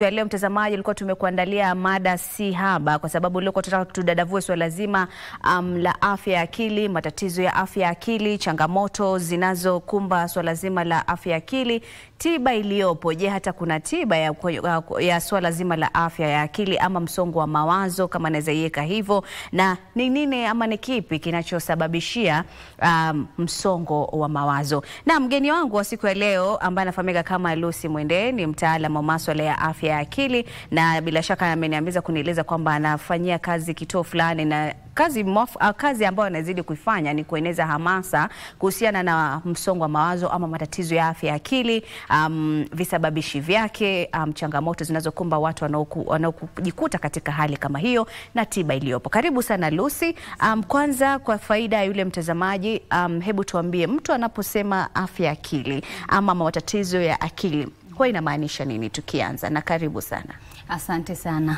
Ya leo mtazamaji, ulikuwa tumekuandalia mada si haba kwa sababu leo tunataka tudadavue swala zima la afya ya akili, matatizo ya afya ya akili, changamoto zinazokumba swala zima la afya ya akili, tiba iliyopo. Je, hata kuna tiba ya swala zima la afya ya akili ama msongo wa mawazo kama naweza iweka hivyo, na ni nini ama ni kipi kinachosababishia msongo wa mawazo? Na mgeni wangu wa siku ya leo ambaye anafahamika kama Lucy Mwende ni mtaalamu wa masuala ya afya ya akili, na bila shaka ameniambia kunieleza kwamba anafanyia kazi kituo fulani, na kazi ambayo anazidi kuifanya ni kueneza hamasa kuhusiana na msongo wa mawazo ama matatizo ya afya ya akili, visababishi vyake, changamoto zinazokumba watu wanaokujikuta katika hali kama hiyo na tiba iliyopo. Karibu sana Lucy. Kwanza kwa faida ya yule mtazamaji, hebu tuambie, mtu anaposema afya ya akili ama matatizo ya akili kwa inamaanisha nini, tukianza? Na karibu sana. Asante sana.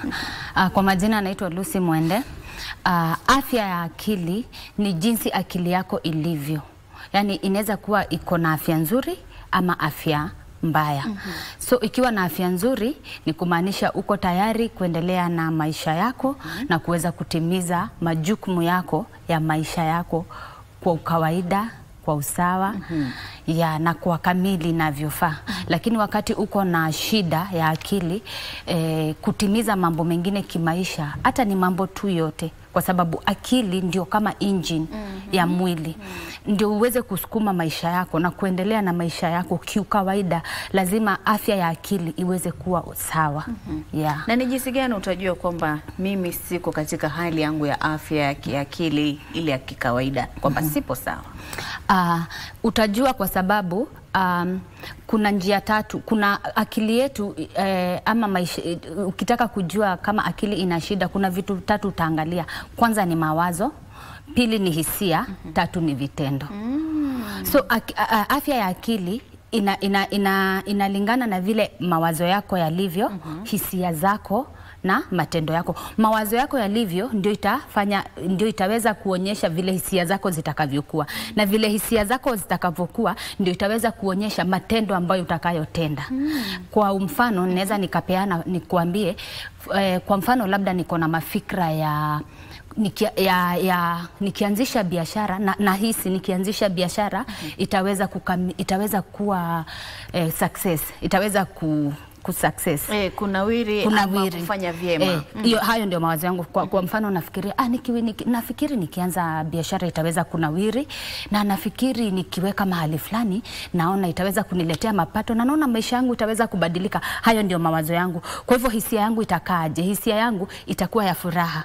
Kwa majina anaitwa Lucy Mwende. Afya ya akili ni jinsi akili yako ilivyo. Yani inaweza kuwa iko na afya nzuri ama afya mbaya. So ikiwa na afya nzuri ni kumaanisha uko tayari kuendelea na maisha yako na kuweza kutimiza majukumu yako ya maisha yako kwa kawaida, kwa usawa, na kwa kamili inavyofaa. Lakini wakati uko na shida ya akili, kutimiza mambo mengine kimaisha, hata ni mambo tu yote, kwa sababu akili ndio kama engine ya mwili. Ndio uweze kusukuma maisha yako na kuendelea na maisha yako kiukawaida, lazima afya ya akili iweze kuwa sawa. Na ni jinsi gani utajua kwamba mimi siko katika hali yangu ya afya ya akili ile ya kikawaida, kwamba sipo sawa? Utajua kwa sababu kuna njia tatu. Kuna akili yetu ama maisha. Ukitaka kujua kama akili ina shida, kuna vitu tatu utaangalia. Kwanza ni mawazo, pili ni hisia, tatu ni vitendo. So afya ya akili inalingana na vile mawazo yako yalivyo, hisia zako na matendo yako. Mawazo yako yalivyo ndio itaweza kuonyesha vile hisia zako zitakavyokuwa, na vile hisia zako zitakavyokuwa ndio itaweza kuonyesha matendo ambayo utakayotenda. Kwa mfano naweza nikuambie, kwa mfano labda niko na mafikra ya nikianzisha biashara, na hisi nikianzisha biashara itaweza kuwa success, itaweza kusuccess, kunawiri ama kufanya vyema. Hayo ndio mawazo yangu. Kwa mfano nafikiria nafikiri nikianza biashara itaweza kunawiri, na nafikiri nikiweka mahali fulani naona itaweza kuniletea mapato, na naona maisha yangu itaweza kubadilika. Hayo ndio mawazo yangu. Kwa hivyo hisia yangu itakaaje? Hisia yangu itakuwa ya furaha,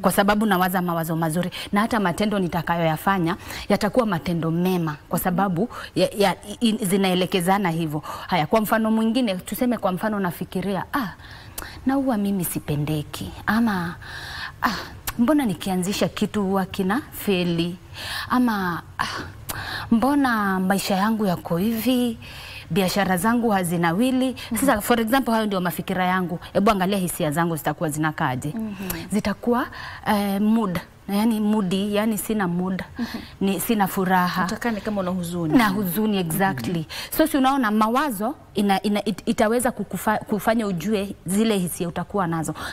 kwa sababu nawaza mawazo mazuri, na hata matendo nitakayoyafanya yatakuwa matendo mema, kwa sababu zinaelekezana hivyo. Haya, kwa mfano mwingine, tuseme kwa mfano nafikiria na huwa mimi sipendeki, ama mbona nikianzisha kitu huwa kina feli, ama mbona maisha yangu yako hivi, biashara zangu hazinawili. Sasa for example, hayo ndio mafikira yangu. Hebu angalia hisia zangu zitakuwa zinakaaje? Zitakuwa mood, yani moody, yani sina mood, sina furaha, utakani kama una huzuni. Na huzuni, exactly. So si unaona, mawazo itaweza kufanya ujue zile hisia utakuwa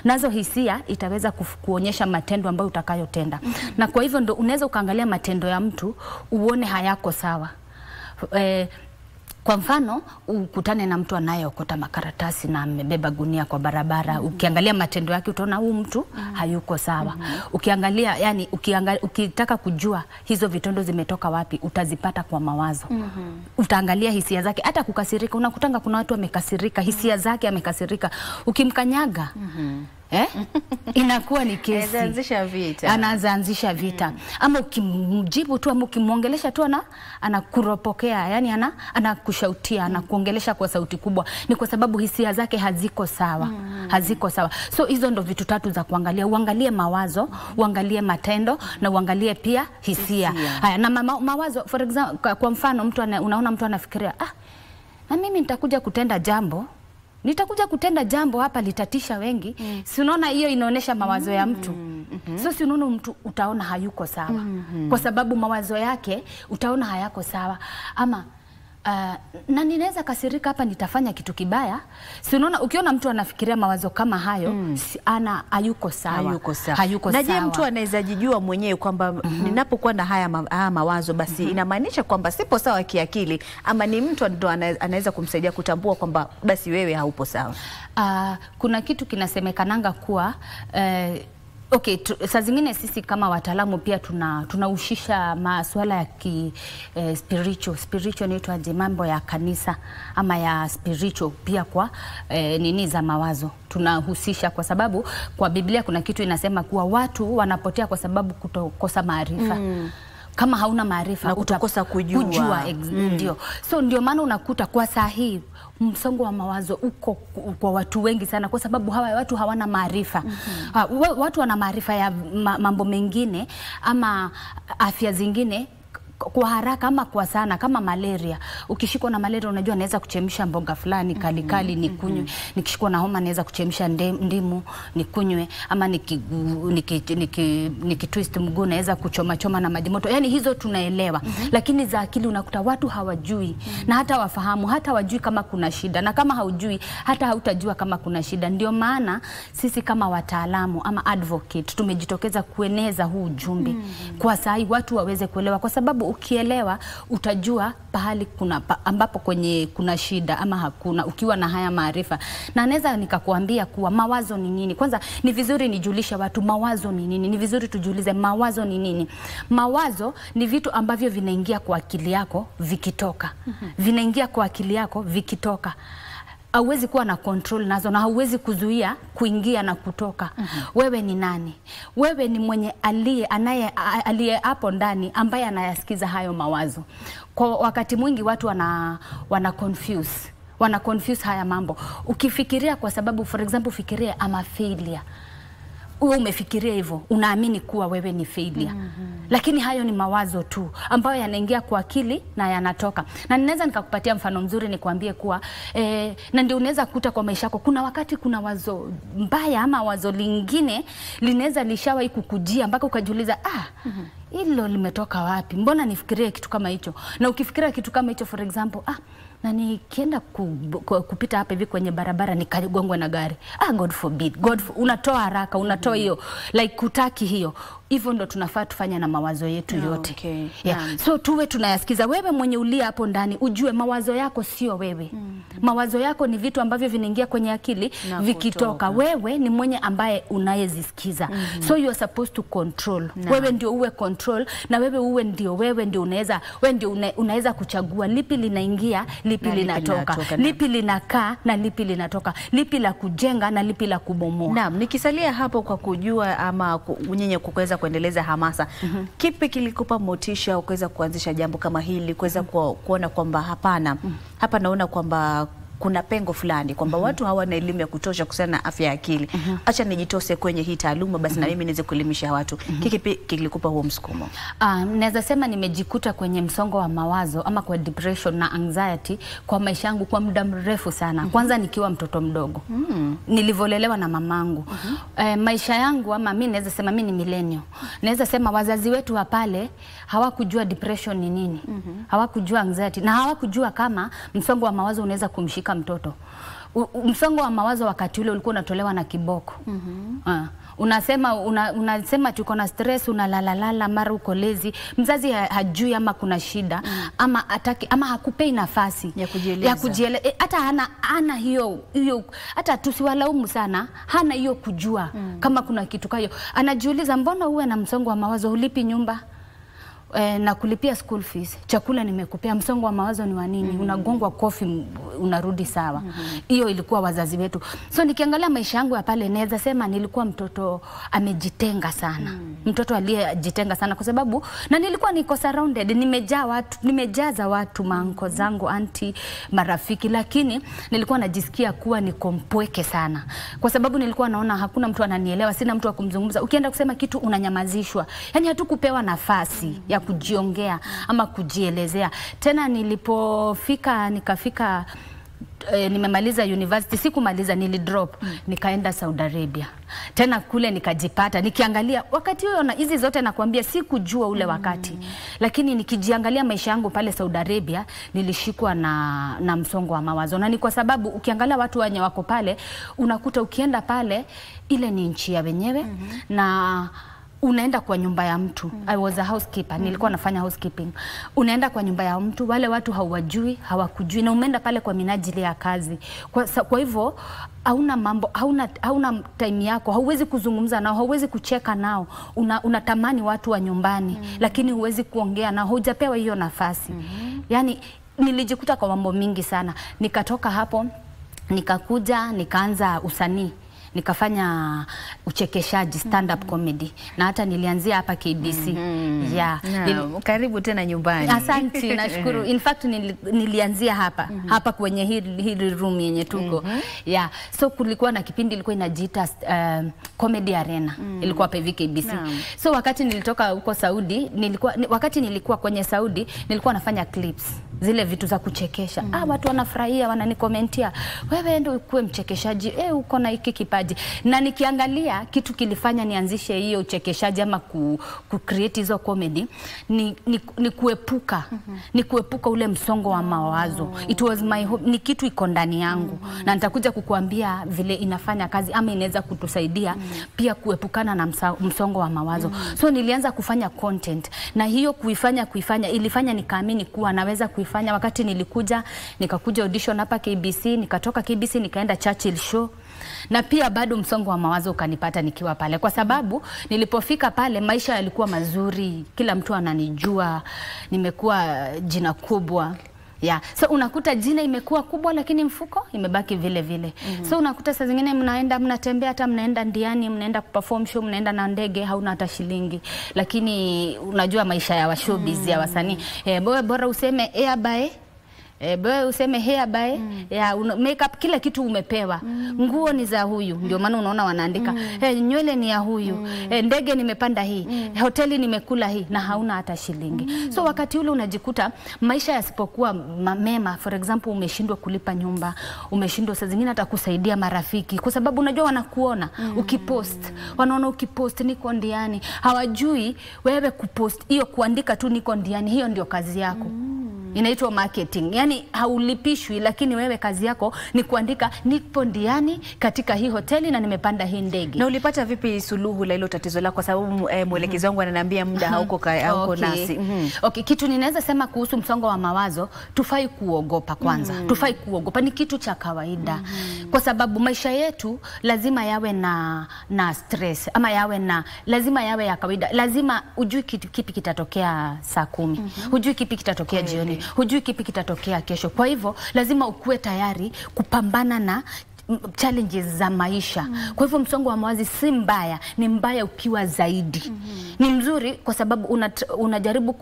nazo hisia itaweza kuonyesha matendo ambayo utakayotenda. Na kwa hivyo ndo unaweza ukaangalia matendo ya mtu uone hayako sawa. Kwa mfano, ukutane na mtu anayeokota makaratasi na amebeba gunia kwa barabara, ukiangalia matendo yake utaona huyu mtu hayuko sawa. Ukiangalia, yani ukitaka kujua hizo vitendo zimetoka wapi, utazipata kwa mawazo. Utaangalia hisia zake, hata kukasirika. Unakutanga kuna watu wamekasirika, hisia zake amekasirika, ukimkanyaga inakuwa ni kesi, anaanzisha vita. Ama ukimjibu tu, ama ukimwongelesha tu, anakuropokea, yani anakushautia, anakuongelesha kwa sauti kubwa. Ni kwa sababu hisia zake haziko sawa. So hizo ndo vitu tatu za kuangalia. Uangalie mawazo, uangalie matendo, na uangalie pia hisia. Haya, na mawazo, for example, kwa mfano unaona mtu anafikiria, na mimi nitakuja kutenda jambo hapa litatisha wengi. Si unaona, hiyo inaonesha mawazo ya mtu. So si unaona mtu utaona hayuko sawa, kwa sababu mawazo yake utaona hayako sawa. Ama Na ninaweza kasirika hapa, nitafanya kitu kibaya. Si unaona, ukiona mtu anafikiria mawazo kama hayo, hayuko sawa. Na je, mtu anaweza jijua mwenyewe kwamba ninapokuwa na haya mawazo basi inamaanisha kwamba sipo sawa kiakili, ama ni mtu ndo anaweza kumsaidia kutambua kwamba basi wewe haupo sawa? Kuna kitu kinasemekananga kuwa okay, saa zingine sisi kama wataalamu pia tunahusisha masuala ya spiritual inaitwaje, mambo ya kanisa ama ya spiritual pia kwa nini za mawazo tunahusisha, kwa sababu kwa Biblia kuna kitu inasema kuwa watu wanapotea kwa sababu kutokosa maarifa. Kama hauna maarifa utakosa kujua. Ndio. So ndio maana unakuta kwa saa hii msongo wa mawazo uko kwa watu wengi sana, kwa sababu watu hawana maarifa. Watu wana maarifa ya mambo mengine ama afya zingine kwa haraka ama kwa sana, kama malaria. Ukishikwa na malaria unajua naweza kuchemsha mboga fulani kali nikunywe. Nikishikwa na homa naweza kuchemsha ndimu nikunywe, ama nikitwist mguu naweza kuchoma na maji moto. Yani hizo tunaelewa. Lakini za akili unakuta watu hawajui na hata wafahamu, hata wajui kama kuna shida, na kama haujui hata hautajua kama kuna shida. Ndio maana sisi kama wataalamu ama advocate tumejitokeza kueneza huu ujumbe kwa sahi watu waweze kuelewa, kwa sababu ukielewa utajua pahali ambapo kuna shida ama hakuna, ukiwa na haya maarifa. Na naweza nikakuambia kuwa mawazo ni nini. Kwanza ni vizuri nijulishe watu mawazo ni nini. Ni vizuri tujiulize mawazo ni nini. Mawazo ni vitu ambavyo vinaingia kwa akili yako vikitoka. Vinaingia kwa akili yako vikitoka. Hauwezi kuwa na control nazo na hauwezi kuzuia kuingia na kutoka. Wewe ni nani? Wewe ni mwenye aliye hapo ndani ambaye anayasikiza hayo mawazo. Kwa wakati mwingi watu wana confuse haya mambo. Ukifikiria, kwa sababu for example fikiria ama failure. Wewe umefikiria hivyo, unaamini kuwa wewe ni failure. Lakini hayo ni mawazo tu ambayo yanaingia kwa akili na yanatoka. Na ninaweza nikakupatia mfano mzuri nikwambie kuwa na ndio unaweza kukuta kwa maisha yako kuna wakati kuna wazo mbaya ama wazo lingine linaweza lishawahi kukujia mpaka ukajiuliza hilo limetoka wapi? Mbona nifikirie kitu kama hicho? Na ukifikiria kitu kama hicho, for example, na nikienda kupita hapa hivi kwenye barabara nikagongwa na gari. God forbid. Unatoa haraka, unatoa hiyo like kutaki hiyo. Hivyo ndo tunafaa tufanya na mawazo yetu yote. Okay. So tuwe tunayasikiza. Wewe mwenye ulia hapo ndani ujue mawazo yako sio wewe. Mawazo yako ni vitu ambavyo vinaingia kwenye akili na vikitoka. Wewe ni mwenye ambaye unayezisikiza. So you are supposed to control. Wewe ndio uwe control, na wewe ndio unaweza kuchagua lipi linaingia, lipi linatoka, lipi linakaa na lipi linatoka, lipi la kujenga na lipi la kubomoa. Naam, nikisalia hapo kwa kujua ama unyenye kuweza kuendeleza hamasa. Kipi kilikupa motisha ukaweza kuanzisha jambo kama hili, kuweza kuona kwamba hapa naona kwamba kuna pengo fulani, kwamba watu hawana elimu ya kutosha kuhusiana na afya ya akili. Acha nijitose kwenye hii taaluma basi na mimi niweze kuelimisha watu. Kipi kilikupa huo msukumo? Naweza sema nimejikuta kwenye msongo wa mawazo ama kwa depression na anxiety kwa maisha yangu kwa muda mrefu sana. Kwanza nikiwa mtoto mdogo. Nilivolelewa na mamangu. Maisha yangu ama mimi naweza sema mimi ni millennial. Naweza sema wazazi wetu wa pale hawakujua depression ni nini. Hawakujua anxiety na hawakujua kama msongo wa mawazo unaweza kumshika mtoto. Msongo wa mawazo wakati ule ulikuwa unatolewa na kiboko. Unasema tuko na stress, unalalala, mara uko lazy. Mzazi hajui ama kuna shida ama ataki ama hakupei nafasi ya kujieleza. Hata hana hiyo hata tusiwalaumu sana, hana hiyo kujua kama kuna kitu kayo. Anajiuliza mbona uwe na msongo wa mawazo, ulipi nyumba na kulipia school fees, chakula nimekupea, msongo wa mawazo ni wa nini? Unagongwa kofi unarudi sawa. Hiyo ilikuwa wazazi wetu. So nikiangalia maisha yangu ya pale naweza sema nilikuwa mtoto amejitenga sana. Mtoto aliyejitenga sana kwa sababu na nilikuwa niko surrounded, nimejaza watu, maanko zangu, auntie, marafiki, lakini nilikuwa najisikia kuwa niko mpweke sana. Kwa sababu nilikuwa naona hakuna mtu ananielewa, sina mtu wa kumzungumza. Ukienda kusema kitu unanyamazishwa. Yaani hatukupewa nafasi ya kujiongea ama kujielezea. Tena nikafika nimemaliza university, sikumaliza, nilidrop, nikaenda Saudi Arabia. Tena kule nikajipata, nikiangalia wakati huo, na hizi zote nakwambia sikujua ule wakati. Lakini nikijiangalia maisha yangu pale Saudi Arabia, nilishikwa na msongo wa mawazo. Na ni kwa sababu ukiangalia watu wenye wako pale, unakuta ukienda pale, ile ni nchi ya wenyewe, na unaenda kwa nyumba ya mtu. I was a housekeeper, nilikuwa nafanya housekeeping. Unaenda kwa nyumba ya mtu, wale watu hawajui, hawakujui, na umeenda pale kwa minajili ya kazi. Kwa hivyo hauna mambo, hauna time yako, hauwezi kuzungumza nao, hauwezi kucheka nao. Unatamani watu wa nyumbani, lakini huwezi kuongea nao, hujapewa hiyo nafasi. Yani nilijikuta kwa mambo mingi sana. Nikatoka hapo, nikakuja, nikaanza usanii. Nikafanya uchekeshaji, stand-up comedy. Na hata nilianzia hapa KBC. Karibu tena nyumbani. Asante, nashukuru. In fact nilianzia hapa kwenye hili room yenye tuko. So kulikuwa na kipindi ilikuwa inajiita Comedy Arena. Ilikuwa hapa hivi KBC. So wakati nilitoka huko Saudi, wakati nilikuwa kwenye Saudi, nilikuwa nafanya clips, zile vitu za kuchekesha. Watu wanafurahia, wananikomentia, wewe ndio ukuwe mchekeshaji, uko na hiki kipaji. Na nikiangalia kitu kilifanya nianzishe hiyo uchekeshaji ama create hizo comedy, ni kuepuka ni kuepuka ule msongo wa mawazo. It was my hope, ni kitu iko ndani yangu. Na nitakuja kukuambia vile inafanya kazi ama inaweza kutusaidia pia kuepukana na msongo wa mawazo. So nilianza kufanya content, na hiyo kuifanya ilifanya nikaamini kuwa naweza kuifanya. Wakati nikakuja audition hapa KBC, nikatoka KBC nikaenda Churchill Show. Na pia bado msongo wa mawazo ukanipata nikiwa pale, kwa sababu nilipofika pale maisha yalikuwa mazuri, kila mtu ananijua, nimekuwa jina kubwa. So unakuta jina imekuwa kubwa, lakini mfuko imebaki vile vile. So unakuta saa zingine mnatembea, hata mnaenda ndiani, mnaenda kuperform show, mnaenda na ndege, hauna hata shilingi. Lakini unajua maisha ya showbiz ya wasanii, bora useme airbuy, useme hair buy, makeup, kila kitu umepewa. Nguo ni za huyu, ndio maana unaona wanaandika nywele ni ya huyu, ndege nimepanda hii, hoteli nimekula hii, na hauna hata shilingi. So wakati ule unajikuta maisha yasipokuwa mema, for example umeshindwa kulipa nyumba, umeshindwa saa zingine hata kusaidia marafiki, kwa sababu unajua wanakuona ukipost, wanaona ukipost niko ndiani, hawajui wewe kupost hiyo, kuandika tu niko ndiani, hiyo ndio kazi yako. Inaitwa marketing. Yani haulipishwi, lakini wewe kazi yako ni kuandika nipo ndiani katika hii hoteli na nimepanda hii ndege. Na ulipata vipi suluhu la hilo tatizo lako, kwa sababu mwelekezi wangu ananiambia muda hauko nasi. Kitu ninaweza sema kuhusu msongo wa mawazo, tufai kuogopa kwanza. Tufai kuogopa, ni kitu cha kawaida. Kwa sababu maisha yetu lazima yawe na stress, ama lazima yawe ya kawaida. Lazima ujui kipi kitatokea saa 10. Hujui kipi kitatokea jioni. Hujui kipi kitatokea kesho. Kwa hivyo lazima ukue tayari kupambana na challenges za maisha. Kwa hivyo msongo wa mawazo si mbaya, ni mbaya ukiwa zaidi. Ni mzuri kwa sababu unajaribu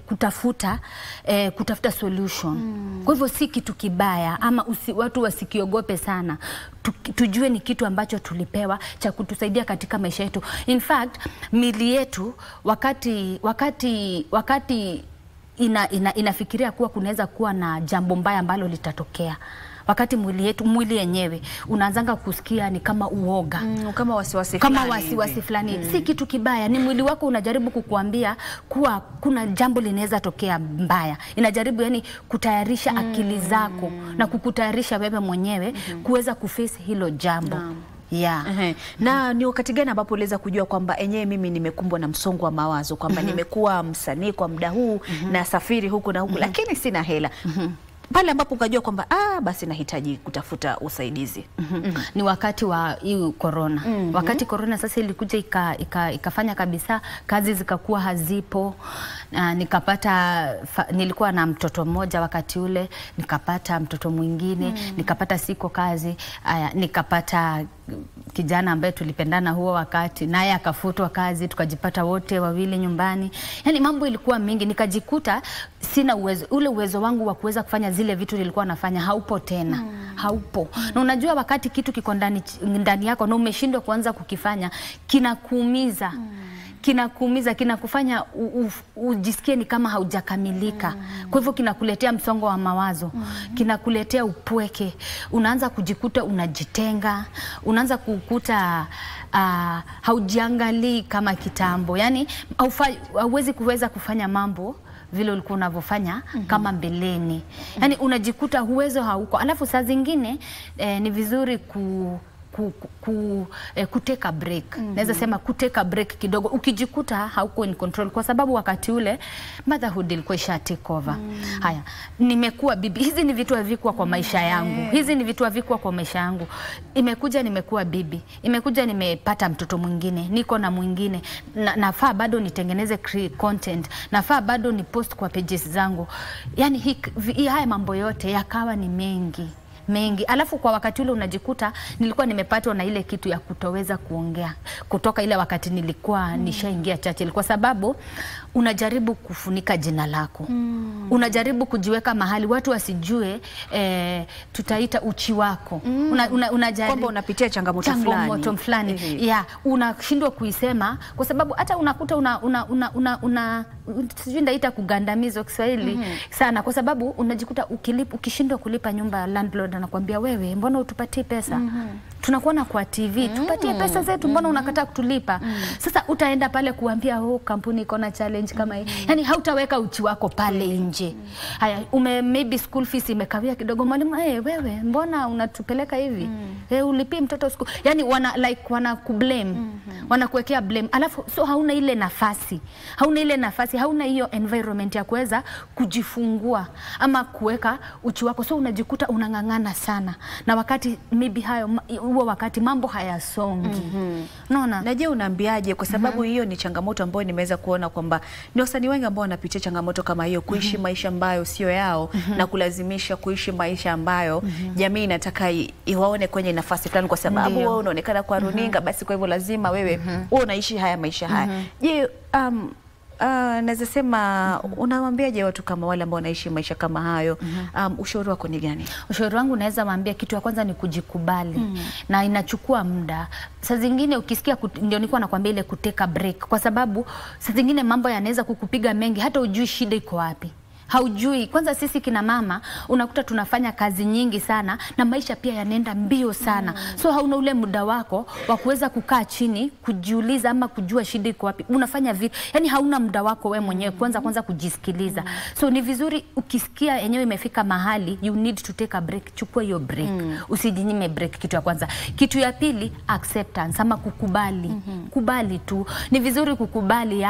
kutafuta solution. Kwa hivyo si kitu kibaya, ama watu wasikiogope sana. Tujue ni kitu ambacho tulipewa cha kutusaidia katika maisha yetu. In fact, mili yetu wakati inafikiria kuwa kunaweza kuwa na jambo mbaya ambalo litatokea, wakati mwili yenyewe unaanzanga kusikia ni kama uoga, kama wasiwasi fulani. Si kitu kibaya, ni mwili wako unajaribu kukuambia kuwa kuna jambo linaweza tokea mbaya. Inajaribu yani kutayarisha akili zako na kukutayarisha wewe mwenyewe kuweza kuface hilo jambo. Na ni wakati gani ambapo uliweza kujua kwamba enyewe mimi nimekumbwa na msongo wa mawazo, kwamba nimekuwa msanii kwa muda huu na safiri huku na huku, lakini sina hela? Pale ambapo ukajua kwamba basi nahitaji kutafuta usaidizi. Ni wakati wa hii corona. Wakati corona sasa ilikuja ikafanya kabisa kazi zikakuwa hazipo. Nilikuwa na mtoto mmoja wakati ule, nikapata mtoto mwingine, nikapata siko kazi, nikapata kijana ambaye tulipendana huo wakati, naye akafutwa kazi, tukajipata wote wawili nyumbani. Yani mambo ilikuwa mingi, nikajikuta sina uwezo wangu wa kuweza kufanya zile vitu nilikuwa nafanya, haupo tena. Haupo. Na unajua wakati kitu kiko ndani yako na umeshindwa kuanza kukifanya, kinakuumiza. kinakuumiza, kinakufanya ujisikie ni kama haujakamilika. Kwa hivyo kinakuletea msongo wa mawazo, kinakuletea upweke, unaanza kujikuta unajitenga, unaanza kukuta haujiangalii kama kitambo. Yani hauwezi kuweza kufanya mambo vile ulikuwa unavyofanya kama mbeleni. Yani unajikuta uwezo hauko. Alafu saa zingine ni vizuri kuteka break. Naweza sema kuteka break kidogo, ukijikuta hauko in control, kwa sababu wakati ule motherhood ilikuwa isha take over. Haya, nimekuwa bibi, hizi ni vitu havikuwa kwa maisha yangu. Hizi ni vitu havikuwa kwa maisha yangu. Imekuja nimekuwa bibi, imekuja nimepata mtoto mwingine, niko na mwingine, nafaa bado nitengeneze content, nafaa bado ni post kwa pages zangu. Yani haya mambo yote yakawa ni mengi. Alafu kwa wakati ule unajikuta nilikuwa nimepatwa na ile kitu ya kutoweza kuongea kutoka ile wakati nilikuwa nishaingia church, kwa sababu unajaribu kufunika jina lako. Unajaribu kujiweka mahali watu wasijue tutaita uchi wako. Unajaribu kwamba unapitia changamoto fulani. Yeah, unashindwa kuisema kwa sababu hata unakuta sijui ndaita kugandamizwa Kiswahili sana, kwa sababu unajikuta ukishindwa kulipa nyumba, landlord anakuambia wewe, mbona utupatie pesa? Tunakuona kwa TV, tupatie pesa zetu, mbona unakataa kutulipa? Sasa utaenda pale kuambia kampuni iko na challenge kama hii. Yani hautaweka uchi wako pale nje. Haya, maybe school fees imekawia kidogo, mwalimu wewe, mbona unatupeleka hivi? Ulipi mtoto school. Yani wana kublame. Wanakuwekea blame. Alafu so hauna ile nafasi. Hauna hiyo environment ya kuweza kujifungua ama kuweka uchi wako. So unajikuta unang'ang'ana sana. Na wakati maybe huo wakati mambo hayasongi. Naona. Na je, unaambiaje, kwa sababu hiyo ni changamoto ambayo nimeweza kuona kwamba ni wasanii wengi ambao wanapitia changamoto kama hiyo, kuishi maisha ambayo sio yao na kulazimisha kuishi maisha ambayo jamii inataka iwaone kwenye nafasi fulani, kwa sababu wewe unaonekana kwa runinga, basi kwa hivyo lazima wewe unaishi haya maisha haya. Je, naweza sema unawaambiaje watu kama wale ambao wanaishi maisha kama hayo? Ushauri wako ni gani? Ushauri wangu naweza waambia kitu ya kwanza ni kujikubali. Na inachukua muda. Saa zingine ukisikia ndio nilikuwa nakwambia ile kuteka break, kwa sababu saa zingine mambo yanaweza kukupiga mengi hata ujui shida iko wapi. Haujui. Kwanza sisi kina mama unakuta tunafanya kazi nyingi sana na maisha pia yanaenda mbio sana. So hauna ule muda wako wa kuweza kukaa chini kujiuliza ama kujua shida iko wapi. Unafanya vitu, yani hauna muda wako wewe mwenyewe kwanza kujisikiliza. So ni vizuri ukisikia yenyewe imefika mahali you need to take a break, chukua hiyo break. Usijinyime break, kitu ya kwanza. Kitu ya pili, acceptance ama kukubali. Kubali tu. Ni vizuri kukubali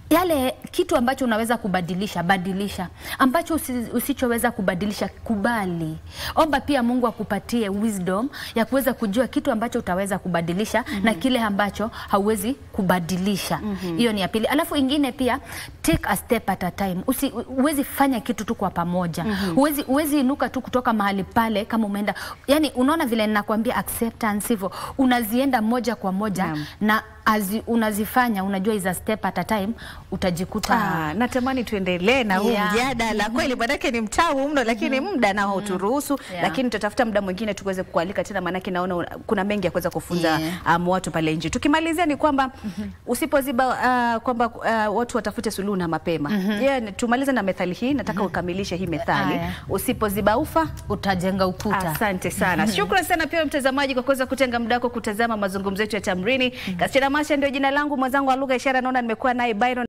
yale kitu ambacho unaweza kubadilisha, badilisha. Ambacho usichoweza kubadilisha, kubali. Omba pia Mungu akupatie wisdom ya kuweza kujua kitu ambacho utaweza kubadilisha na kile ambacho hauwezi kubadilisha. Hiyo ni ya pili. Alafu ingine pia, take a step at a time. Uwezi fanya kitu tu kwa pamoja. Uwezi inuka tu kutoka mahali pale kama umeenda. Yani unaona vile ninakwambia acceptance hivyo, unazienda moja kwa moja na unazifanya, unajua is a step at a time, utajikuta. Natamani tuendelee na huu mjadala kweli, manake ni mtamu mno, lakini muda nao hauturuhusu. Lakini tutatafuta muda mwingine tuweze kukualika tena, manake naona kuna mengi ya kuweza kufunza watu pale nje. Tukimalizia ni kwamba usipoziba kwamba watu watafute suluhu na mapema. Tumalize na methali hii, nataka ukamilishe hii methali. Usipoziba ufa utajenga ukuta. Asante sana. Shukrani sana pia mtazamaji kwa kuweza kutenga muda wako kutazama mazungumzo yetu ya Tamrini. Kasichana Masha ndio jina langu, mwenzangu wa lugha ishara naona nimekuwa naye Byron.